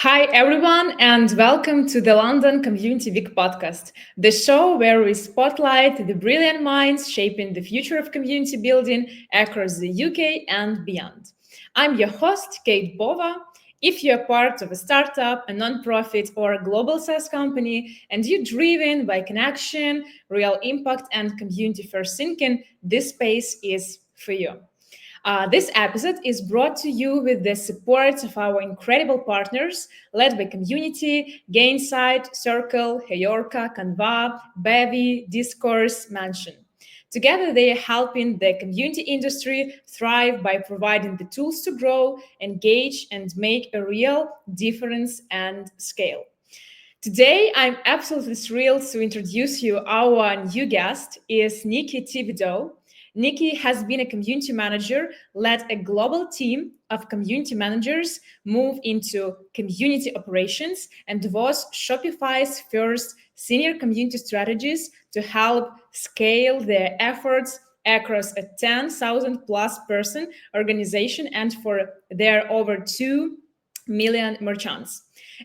Hi, everyone, and welcome to the London Community Week podcast, the show where we spotlight the brilliant minds shaping the future of community building across the UK and beyond. I'm your host, Kate Bova. If you're part of a startup, a nonprofit, or a global SaaS company, and you're driven by connection, real impact, and community first thinking, this space is for you. This episode is brought to you with the support of our incredible partners led by Community, Gainsight, Circle, Heyorka, Canva, Bevy, Discourse, Mansion. Together, they are helping the community industry thrive by providing the tools to grow, engage, and make a real difference and scale. Today, I'm absolutely thrilled to introduce you. Our new guest is Nikki Thibodeau. Nikki has been a community manager, led a global team of community managers, moved into community operations, and was Shopify's first senior community strategist to help scale their efforts across a 10,000 plus person organization and for their over 2 million merchants.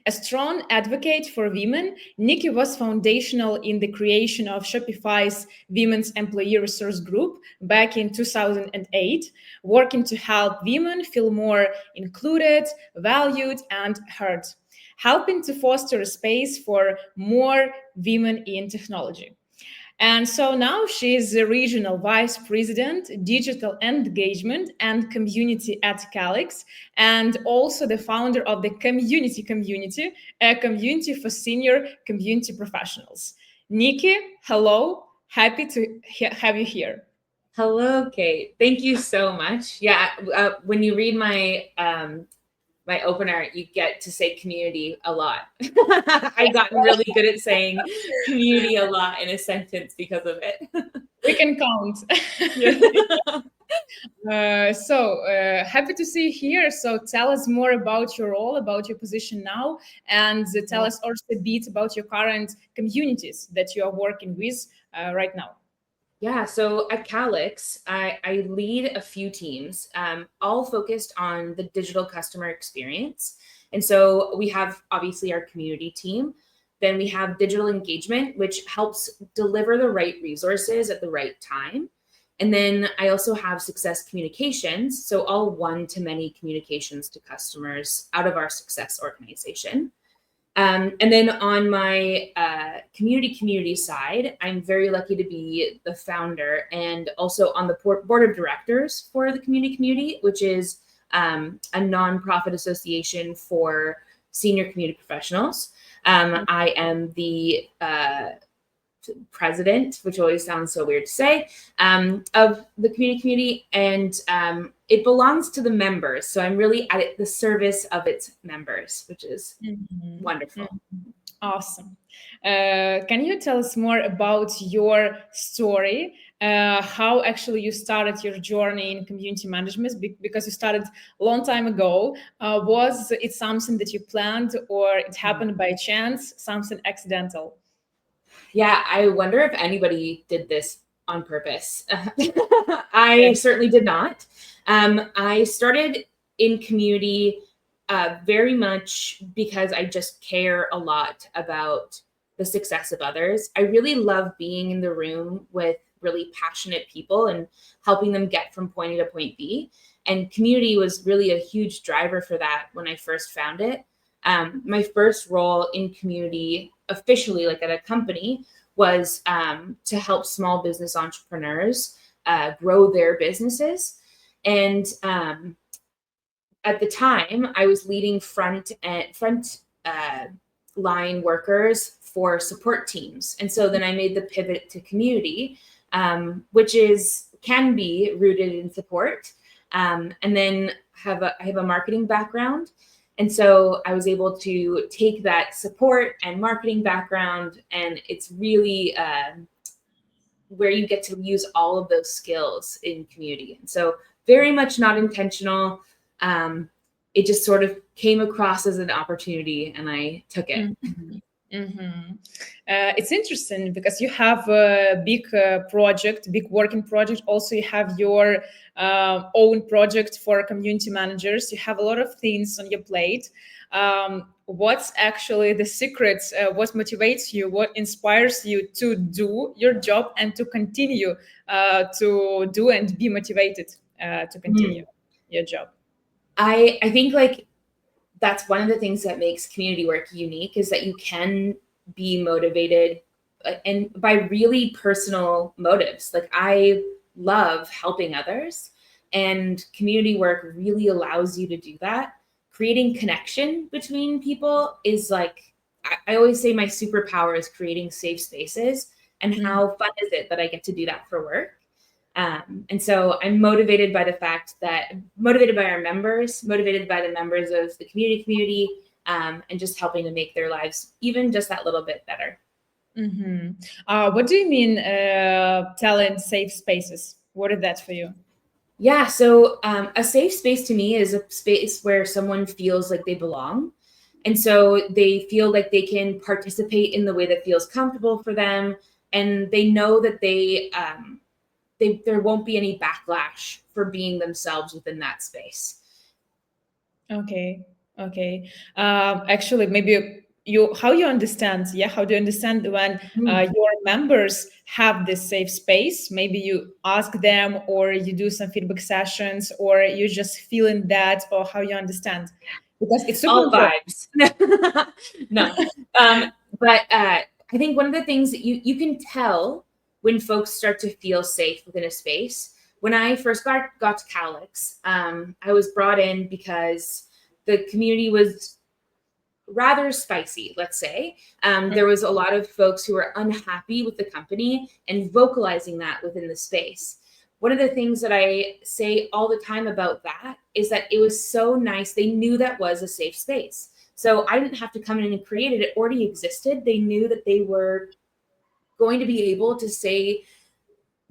A strong advocate for women, Nikki was foundational in the creation of Shopify's Women's Employee Resource Group back in 2008, working to help women feel more included, valued, and heard, helping to foster a space for more women in technology. And so now she is the regional vice president, digital engagement and community at Calix, and also the founder of the Community, a community for senior community professionals. Nikki, hello. Happy to have you here. Hello, Kate. Thank you so much. Yeah, when you read my opener, you get to say community a lot. I've gotten really good at saying community a lot in a sentence because of it. We can count. Yeah. Happy to see you here. So tell us more about your role, about your position now, and tell us also a bit about your current communities that you are working with right now. Yeah, so at Calix, I lead a few teams, all focused on the digital customer experience. And so we have obviously our community team. Then we have digital engagement, which helps deliver the right resources at the right time. And then I also have success communications, so all one-to-many communications to customers out of our success organization. And then on my community side, I'm very lucky to be the founder and also on the board of directors for the community, which is a nonprofit association for senior community professionals. I am the president, which always sounds so weird to say, of the community, and it belongs to the members. So I'm really at the service of its members, which is wonderful. Awesome. Can you tell us more about your story? How actually you started your journey in community management? Because you started a long time ago. Was it something that you planned, or it happened by chance, something accidental? Yeah, I wonder if anybody did this on purpose. I certainly did not. I started in community very much because I just care a lot about the success of others. I really love being in the room with really passionate people and helping them get from point A to point B. And community was really a huge driver for that when I first found it. My first role in community officially, like at a company, was to help small business entrepreneurs grow their businesses. And at the time, I was leading front line workers for support teams. And so then I made the pivot to community, which can be rooted in support. And then I have a marketing background. And so I was able to take that support and marketing background, and it's really where you get to use all of those skills in community. And so very much not intentional. It just sort of came across as an opportunity, and I took it. It's interesting because you have a big project, big working project. Also, you have your own project for community managers. You have a lot of things on your plate. What's actually the secrets? What motivates you? What inspires you to do your job and to continue to do and be motivated to continue Mm. your job? I think like that's one of the things that makes community work unique is that you can be motivated and by really personal motives. Like I love helping others, and community work really allows you to do that. Creating connection between people is like I always say my superpower is creating safe spaces. And how fun is it that I get to do that for work? And so I'm motivated by the fact that motivated by our members, motivated by the members of the community, and just helping to make their lives even just that little bit better. What do you mean, talent safe spaces? What is that for you? Yeah, so a safe space to me is a space where someone feels like they belong. And so they feel like they can participate in the way that feels comfortable for them. And they know that there won't be any backlash for being themselves within that space. Okay, okay. Actually, maybe how you understand? Yeah, how do you understand when Mhm. your members have this safe space? Maybe you ask them, or you do some feedback sessions, or you just feeling that, or how you understand? Because it's super All important. vibes. No. But I think one of the things that you can tell when folks start to feel safe within a space. When I first got to Calix, I was brought in because the community was rather spicy, let's say. There was a lot of folks who were unhappy with the company and vocalizing that within the space. One of the things that I say all the time about that is that it was so nice. They knew that was a safe space. So I didn't have to come in and create it. It already existed. They knew that they were going to be able to say,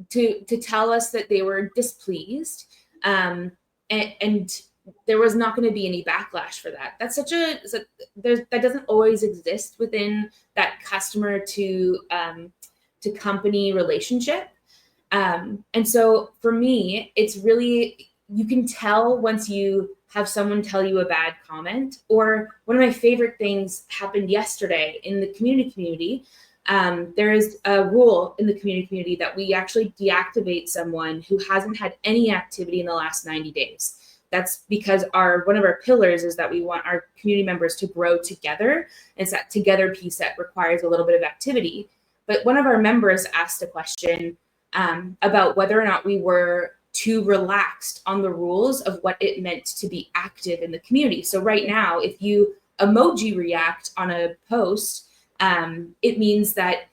to tell us that they were displeased. And there was not going to be any backlash for that. That's that doesn't always exist within that customer to company relationship. And so for me, it's really, you can tell once you have someone tell you a bad comment. Or one of my favorite things happened yesterday in the community. There is a rule in the community that we actually deactivate someone who hasn't had any activity in the last 90 days. That's because one of our pillars is that we want our community members to grow together. It's that together piece that requires a little bit of activity. But one of our members asked a question about whether or not we were too relaxed on the rules of what it meant to be active in the community. So right now, if you emoji react on a post, it means that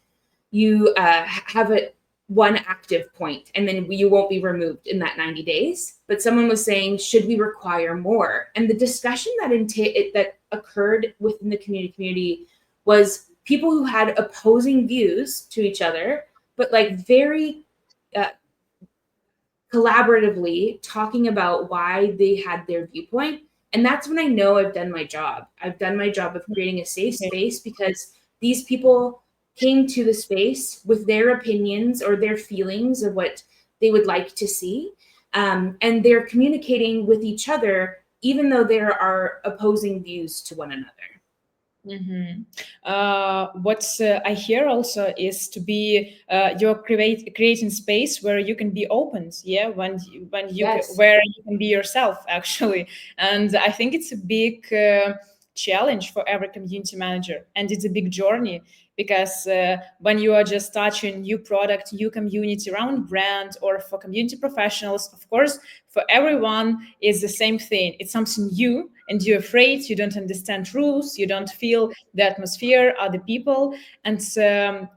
you have one active point, and then you won't be removed in that 90 days. But someone was saying, should we require more? And the discussion that occurred within the community was people who had opposing views to each other, but like very uh, collaboratively talking about why they had their viewpoint. And that's when I know I've done my job. I've done my job of creating a safe Okay. space because these people came to the space with their opinions or their feelings of what they would like to see. And they're communicating with each other, even though there are opposing views to one another. What I hear also is to be you're creating space where you can be open, yeah, Yes. where you can be yourself actually, and I think it's a big challenge for every community manager, and it's a big journey because when you are just touching new product, new community around brand, or for community professionals, of course, for everyone is the same thing. It's something new, and you're afraid, you don't understand rules, you don't feel the atmosphere, other people. And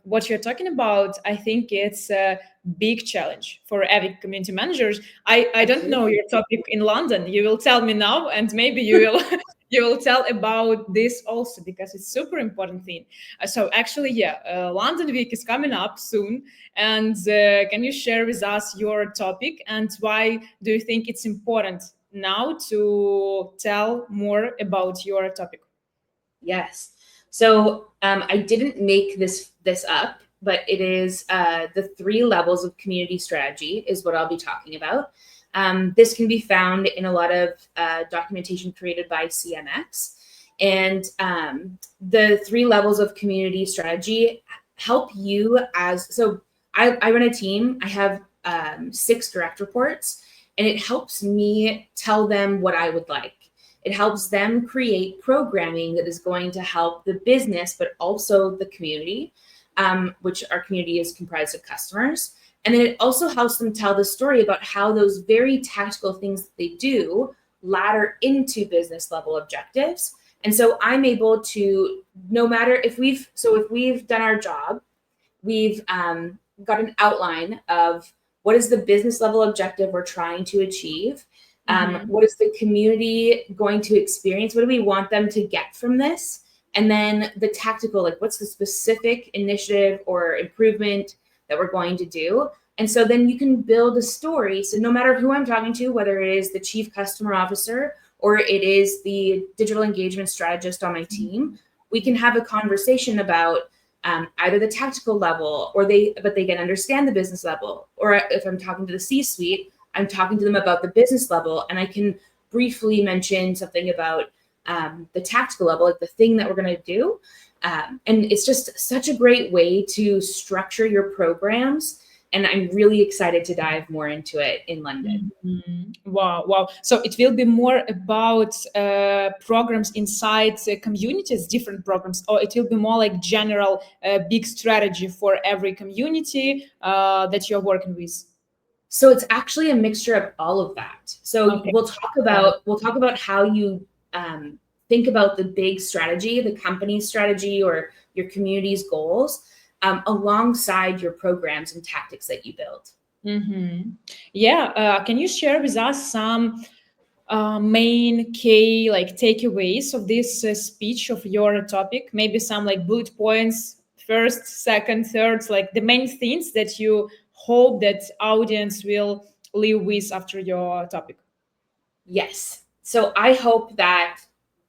what you're talking about, I think it's a big challenge for every community managers. I don't know Absolutely. your topic in London. You will tell me now, and maybe you will you will tell about this also, because it's super important thing. So actually, yeah, London Week is coming up soon, and can you share with us your topic and why do you think it's important now to tell more about your topic? Yes. So I didn't make this up, but it is the 3 levels of community strategy is what I'll be talking about. This can be found in a lot of documentation created by CMX. And the 3 levels of community strategy help you I run a team. I have 6 direct reports, and it helps me tell them what I would like. It helps them create programming that is going to help the business, but also the community, which our community is comprised of customers. And then it also helps them tell the story about how those very tactical things that they do ladder into business level objectives. And so I'm able to, no matter if we've done our job, we've got an outline of what is the business level objective we're trying to achieve. What is the community going to experience? What do we want them to get from this? And then the tactical, like what's the specific initiative or improvement that we're going to do? And so then you can build a story. So no matter who I'm talking to, whether it is the chief customer officer or it is the digital engagement strategist on my team, we can have a conversation about either the tactical level but they can understand the business level. Or if I'm talking to the C-suite, I'm talking to them about the business level, and I can briefly mention something about the tactical level, like the thing that we're going to do. And it's just such a great way to structure your programs. And I'm really excited to dive more into it in London. Wow. So it will be more about programs inside communities, different programs, or it will be more like general big strategy for every community that you're working with. So it's actually a mixture of all of that. So Okay. we'll talk about how you think about the big strategy, the company's strategy, or your community's goals, alongside your programs and tactics that you build. Yeah. Can you share with us some main key like takeaways of this speech of your topic? Maybe some like bullet points, first, second, third, like the main things that you hope that audience will leave with after your topic. Yes. So I hope that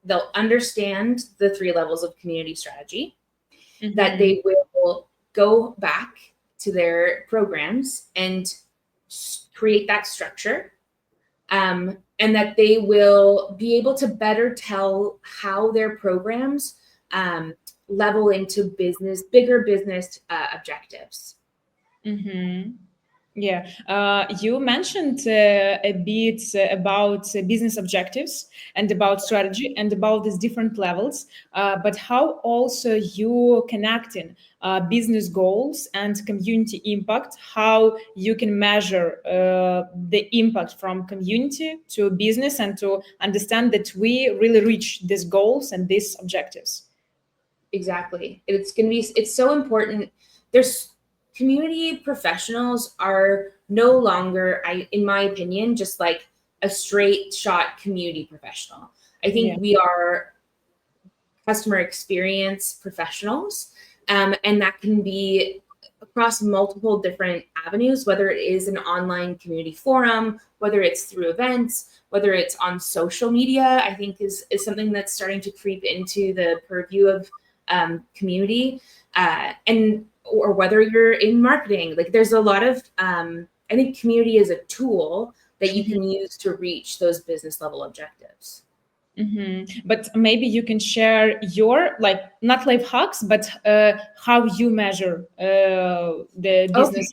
they'll understand the 3 levels of community strategy, that they will go back to their programs and create that structure, and that they will be able to better tell how their programs level into bigger business objectives. Yeah, you mentioned a bit about business objectives and about strategy and about these different levels, but how also you connecting business goals and community impact, how you can measure the impact from community to business and to understand that we really reach these goals and these objectives. Exactly. It's so important. There's community professionals are no longer, in my opinion, just like a straight shot community professional. I think we are customer experience professionals, and that can be across multiple different avenues, whether it is an online community forum, whether it's through events, whether it's on social media. I think is something that's starting to creep into the purview of community, or whether you're in marketing. Like there's a lot of I think community is a tool that you can use to reach those business level objectives. But maybe you can share your like not life hacks, but how you measure the business.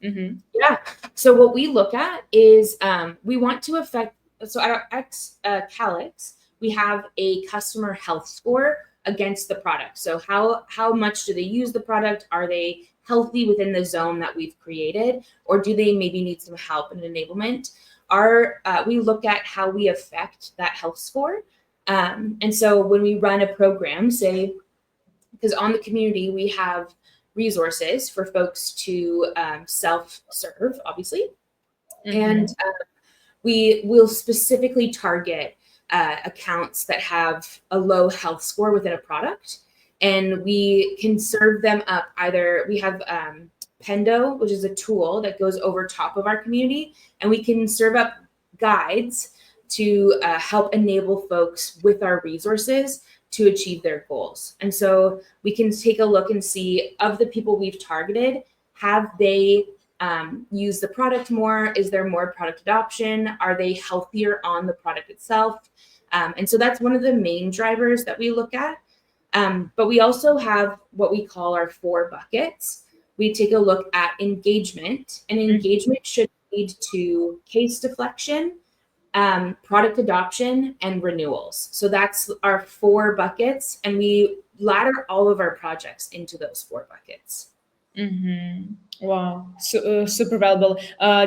Okay. Yeah. So what we look at is we want to affect. So at Calix, we have a customer health score against the product. So how much do they use the product? Are they healthy within the zone that we've created, or do they maybe need some help and enablement? We look at how we affect that health score. And so when we run a program, say, because on the community, we have resources for folks to self-serve, obviously. And we will specifically target accounts that have a low health score within a product. And we can serve them up either, we have Pendo, which is a tool that goes over top of our community, and we can serve up guides to help enable folks with our resources to achieve their goals. And so we can take a look and see, of the people we've targeted, have they use the product more? Is there more product adoption? Are they healthier on the product itself? And so that's one of the main drivers that we look at. But we also have what we call our 4 buckets. We take a look at engagement, and engagement should lead to case deflection, product adoption, and renewals. So that's our 4 buckets, and we ladder all of our projects into those 4 buckets. Wow, so, super valuable.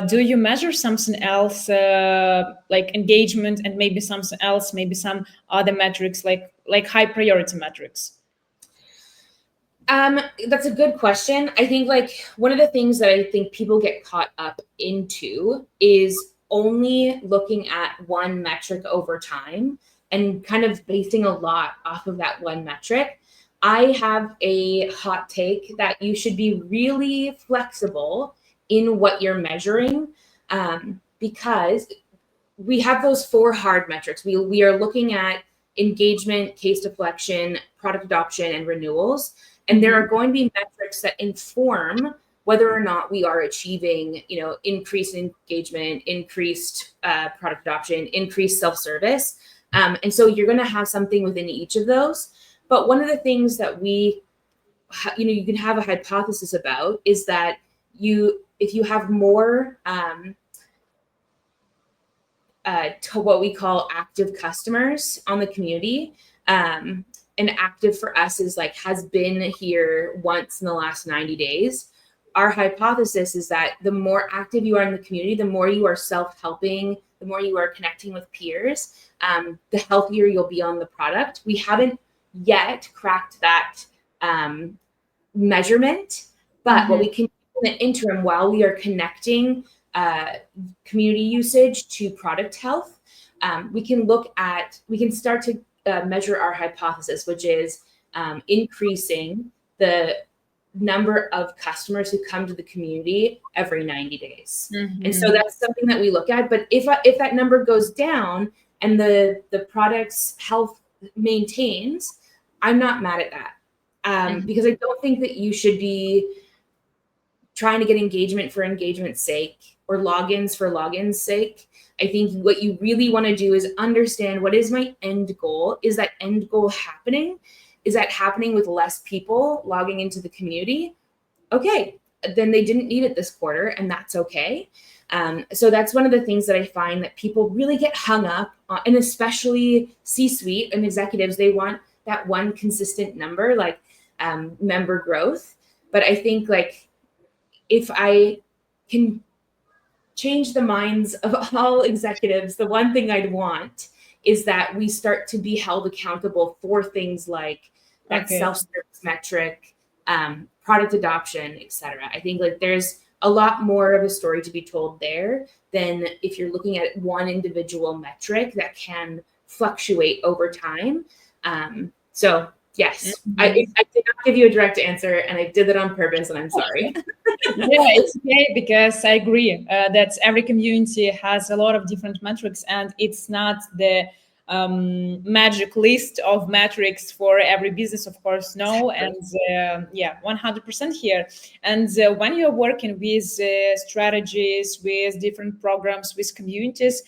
Do you measure something else, like engagement, and maybe something else, maybe some other metrics, like high priority metrics? That's a good question. I think like one of the things that I think people get caught up into is only looking at one metric over time and kind of basing a lot off of that one metric. I have a hot take that you should be really flexible in what you're measuring, because we have those 4 hard metrics. We are looking at engagement, case deflection, product adoption, and renewals. And there are going to be metrics that inform whether or not we are achieving, increased engagement, increased product adoption, increased self-service. And so you're going to have something within each of those. But one of the things that you can have a hypothesis about is that if you have more to what we call active customers on the community, and active for us is like has been here once in the last 90 days. Our hypothesis is that the more active you are in the community, the more you are self-helping, the more you are connecting with peers, the healthier you'll be on the product. We haven't yet cracked that measurement, but what we can do in the interim while we are connecting community usage to product health, we can start to measure our hypothesis, which is increasing the number of customers who come to the community every 90 days. And so that's something that we look at. But if that number goes down and the product's health maintains, I'm not mad at that, because I don't think that you should be trying to get engagement for engagement's sake or logins for logins sake. I think what you really want to do is understand, what is my end goal? Is that end goal happening? Is that happening with less people logging into the community? Okay, then they didn't need it this quarter, and that's okay. So that's one of the things that I find that people really get hung up on, and especially C-suite and executives, they want that one consistent number, like member growth. But I think like if I can change the minds of all executives, the one thing I'd want is that we start to be held accountable for things like that self-service metric, product adoption, et cetera. I think like there's a lot more of a story to be told there than if you're looking at one individual metric that can fluctuate over time. So yes, I did not give you a direct answer, and I did that on purpose, and I'm sorry. Yeah, it's okay, because I agree that every community has a lot of different metrics, and it's not the magic list of metrics for every business, of course, no. And 100% here. And when you're working with strategies, with different programs, with communities,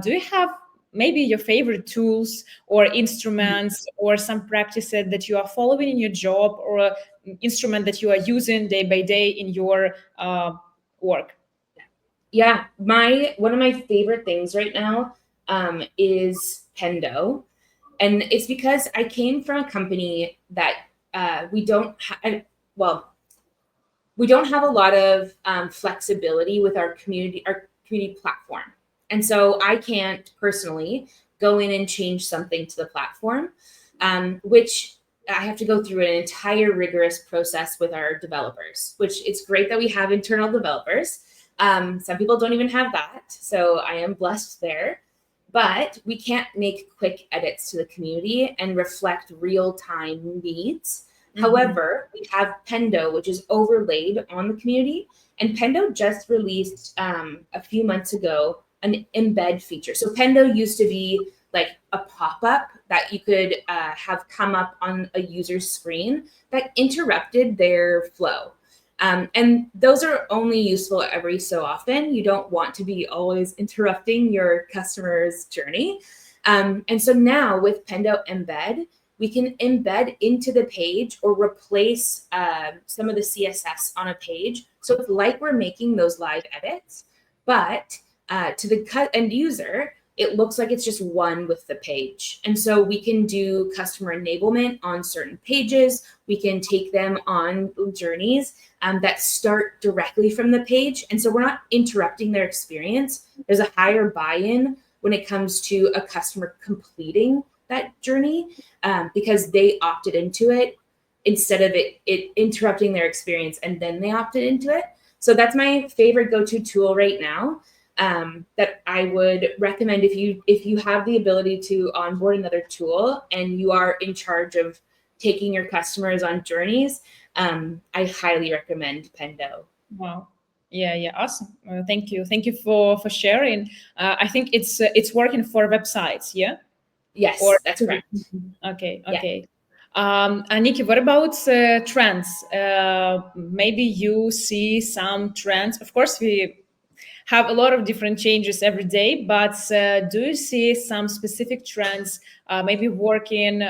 do you have maybe your favorite tools or instruments or some practices that you are following in your job, or instrument that you are using day by day in your work? Yeah, one of my favorite things right now is Pendo. And it's because I came from a company that we don't have a lot of flexibility with our community platform. And so I can't personally go in and change something to the platform, which I have to go through an entire rigorous process with our developers, which it's great that we have internal developers. Some people don't even have that. So I am blessed there. But we can't make quick edits to the community and reflect real-time needs. However, we have Pendo, which is overlaid on the community. And Pendo just released a few months ago an embed feature. So Pendo used to be like a pop-up that you could have come up on a user's screen that interrupted their flow. And those are only useful every so often. You don't want to be always interrupting your customer's journey. And so now with Pendo Embed, we can embed into the page or replace some of the CSS on a page. So it's like we're making those live edits, but to the end user, it looks like it's just one with the page. And so we can do customer enablement on certain pages. We can take them on journeys that start directly from the page. And so we're not interrupting their experience. There's a higher buy-in when it comes to a customer completing that journey because they opted into it instead of it interrupting their experience and then they opted into it. So that's my favorite go-to tool right now. That I would recommend if you have the ability to onboard another tool and you are in charge of taking your customers on journeys, I highly recommend Pendo. Wow. Yeah, awesome. Thank you for sharing. I think it's working for websites, yeah? Or Yes, that's correct. okay, Yeah. okay. And Nikki, what about trends? Maybe you see some trends. Of course, we have a lot of different changes every day, but do you see some specific trends, maybe working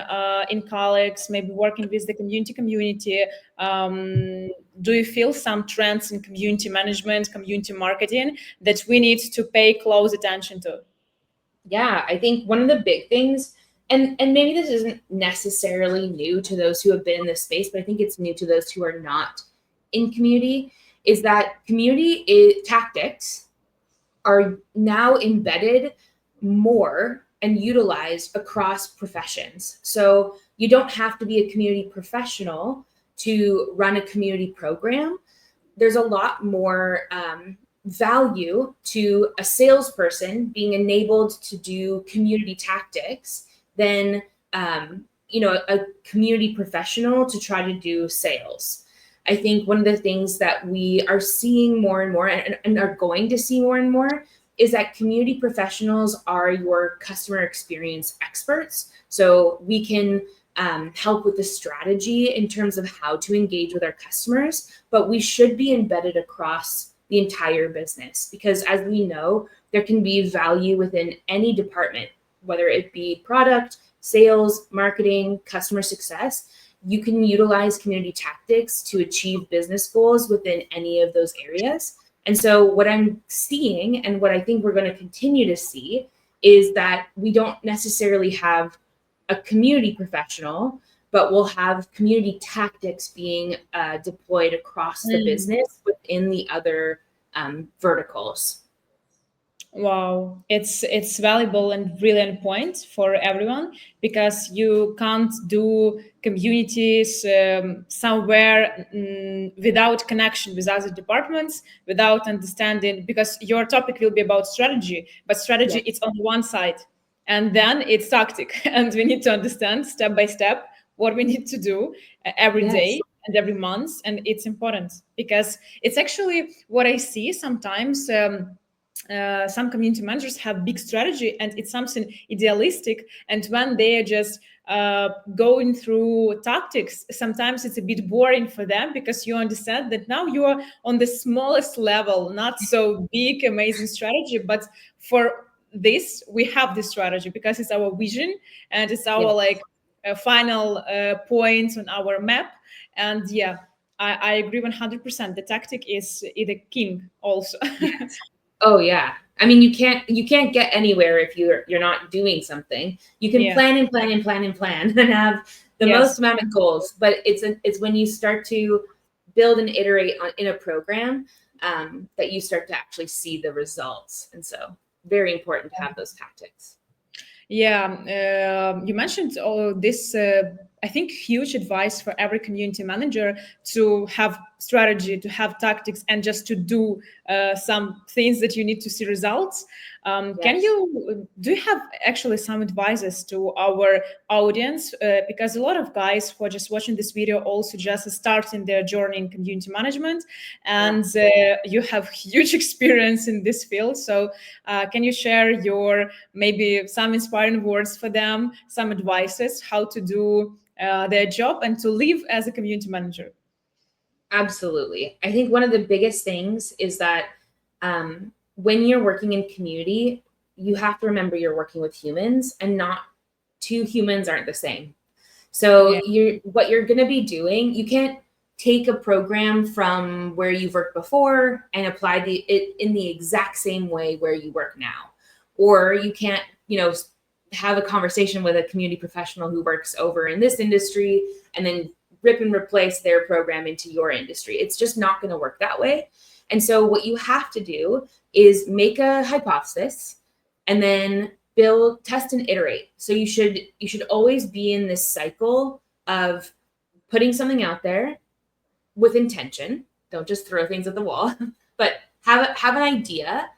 in Calix, maybe working with the community? Do you feel some trends in community management, community marketing that we need to pay close attention to? Yeah, I think one of the big things, and maybe this isn't necessarily new to those who have been in this space, but I think it's new to those who are not in community, is that tactics are now embedded more and utilized across professions. So you don't have to be a community professional to run a community program. There's a lot more value to a salesperson being enabled to do community tactics than a community professional to try to do sales. I think one of the things that we are seeing more and more and are going to see more and more is that community professionals are your customer experience experts. So we can help with the strategy in terms of how to engage with our customers, but we should be embedded across the entire business because as we know, there can be value within any department, whether it be product, sales, marketing, customer success. You can utilize community tactics to achieve business goals within any of those areas. And so what I'm seeing and what I think we're going to continue to see is that we don't necessarily have a community professional, but we'll have community tactics being deployed across the business within the other verticals. Wow, it's valuable and brilliant point for everyone because you can't do communities somewhere without connection with other departments, without understanding. Because your topic will be about strategy, but strategy Yes. it's on one side, and then it's tactic, and we need to understand step by step what we need to do every Yes. day and every month, and it's important because it's actually what I see sometimes. Some community managers have big strategy and it's something idealistic, and when they are just going through tactics, sometimes it's a bit boring for them because you understand that now you are on the smallest level, not so big amazing strategy, but for this we have this strategy because it's our vision and it's our final point on our map. And yeah, I agree 100%. The tactic is the king also. Yes. Oh yeah. I mean, you can't get anywhere if you're not doing something. You can plan and plan and plan and plan and have the most amount of goals, but it's when you start to build and iterate in a program that you start to actually see the results. And so very important to have those tactics. Yeah, you mentioned all this. I think huge advice for every community manager to have strategy, to have tactics, and just to do some things that you need to see results. Yes. Do you have actually some advices to our audience? Because a lot of guys who are just watching this video also just starting their journey in community management, Yeah. and you have huge experience in this field. So can you share your maybe some inspiring words for them, some advices how to do their job and to live as a community manager? Absolutely. I think one of the biggest things is that when you're working in community, you have to remember you're working with humans, and not two humans aren't the same. So Yeah, what you're going to be doing, you can't take a program from where you've worked before and apply it in the exact same way where you work now. Or you can't, have a conversation with a community professional who works over in this industry and then rip and replace their program into your industry. It's just not going to work that way. And so what you have to do is make a hypothesis and then build, test, and iterate. So you should always be in this cycle of putting something out there with intention. Don't just throw things at the wall, but have an idea,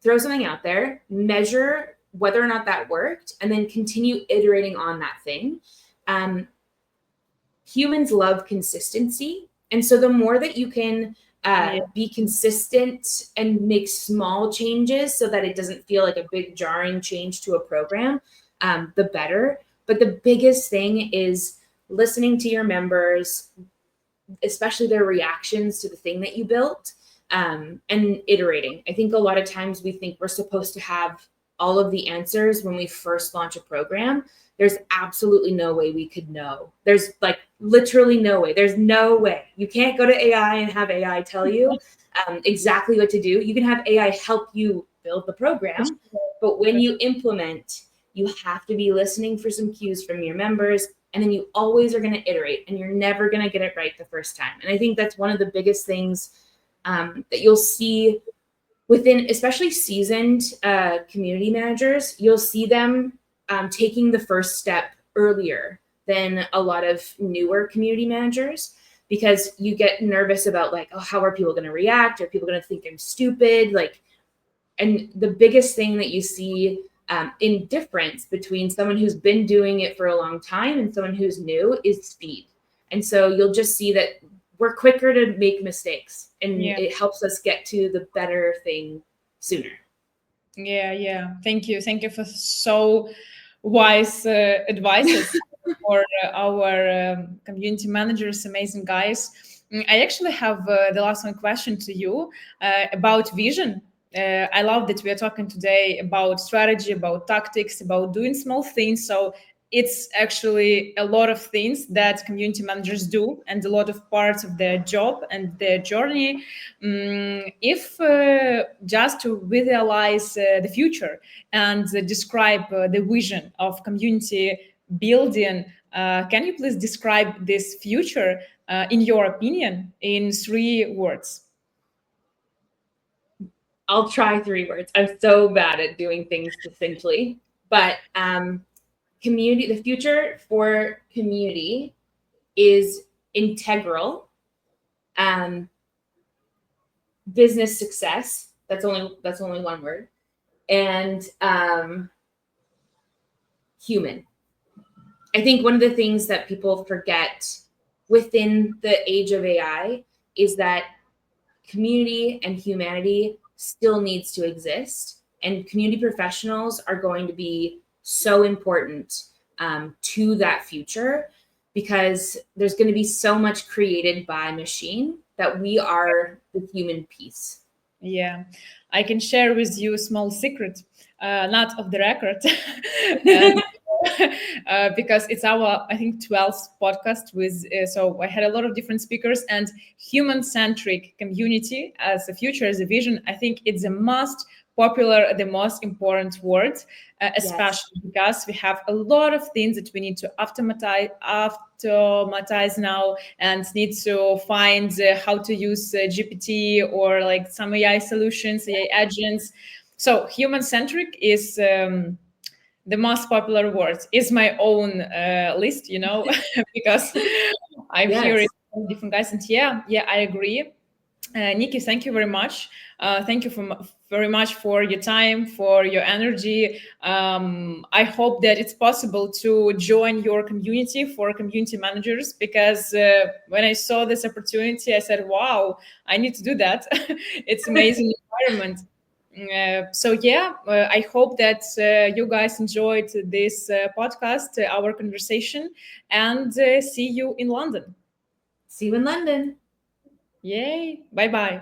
throw something out there, measure whether or not that worked, and then continue iterating on that thing. Um, Humans love consistency. And so the more that you can yeah, be consistent and make small changes so that it doesn't feel like a big jarring change to a program, the better. But the biggest thing is listening to your members, especially their reactions to the thing that you built, and iterating. I think a lot of times we think we're supposed to have all of the answers when we first launch a program. There's absolutely no way we could know. There's like literally no way. There's no way. You can't go to AI and have AI tell you exactly what to do. You can have AI help you build the for program, sure. but when you implement, you have to be listening for some cues from your members, and then you always are going to iterate, and you're never going to get it right the first time. And I think that's one of the biggest things that you'll see within, especially seasoned community managers. You'll see them taking the first step earlier than a lot of newer community managers, because you get nervous about like, oh, how are people going to react? Are people going to think I'm stupid? Like, and the biggest thing that you see in difference between someone who's been doing it for a long time and someone who's new is speed. And so you'll just see that we're quicker to make mistakes, and Yeah. it helps us get to the better thing sooner. Yeah, yeah. Thank you for so wise advices for our community managers, amazing guys. I actually have the last one question to you about vision. I love that we are talking today about strategy, about tactics, about doing small things. So it's actually a lot of things that community managers do and a lot of parts of their job and their journey. If just to visualize the future and describe the vision of community building, can you please describe this future in your opinion in 3 words? I'll try 3 words. I'm so bad at doing things succinctly, but community, the future for community is integral, um, business success. That's only one word, and human. I think one of the things that people forget within the age of AI is that community and humanity still needs to exist, and community professionals are going to be so important to that future, because there's going to be so much created by machine that we are the human piece. Yeah, I can share with you a small secret, not of the record, and because it's our, I think, 12th podcast with, so I had a lot of different speakers, and human-centric community as a future, as a vision, I think it's the most popular, the most important word, Yes. especially because we have a lot of things that we need to automatize now, and need to find how to use GPT or like some AI solutions, AI agents. So human centric is the most popular word. Is my own list, because I'm hearing Yes. from different guys, and yeah, I agree. Nikki, thank you very much. Thank you very much for your time, for your energy. I hope that it's possible to join your community for community managers, because when I saw this opportunity, I said, wow, I need to do that. It's amazing environment. So yeah, I hope that you guys enjoyed this podcast, our conversation, and see you in London. See you in London. Yay! Bye bye.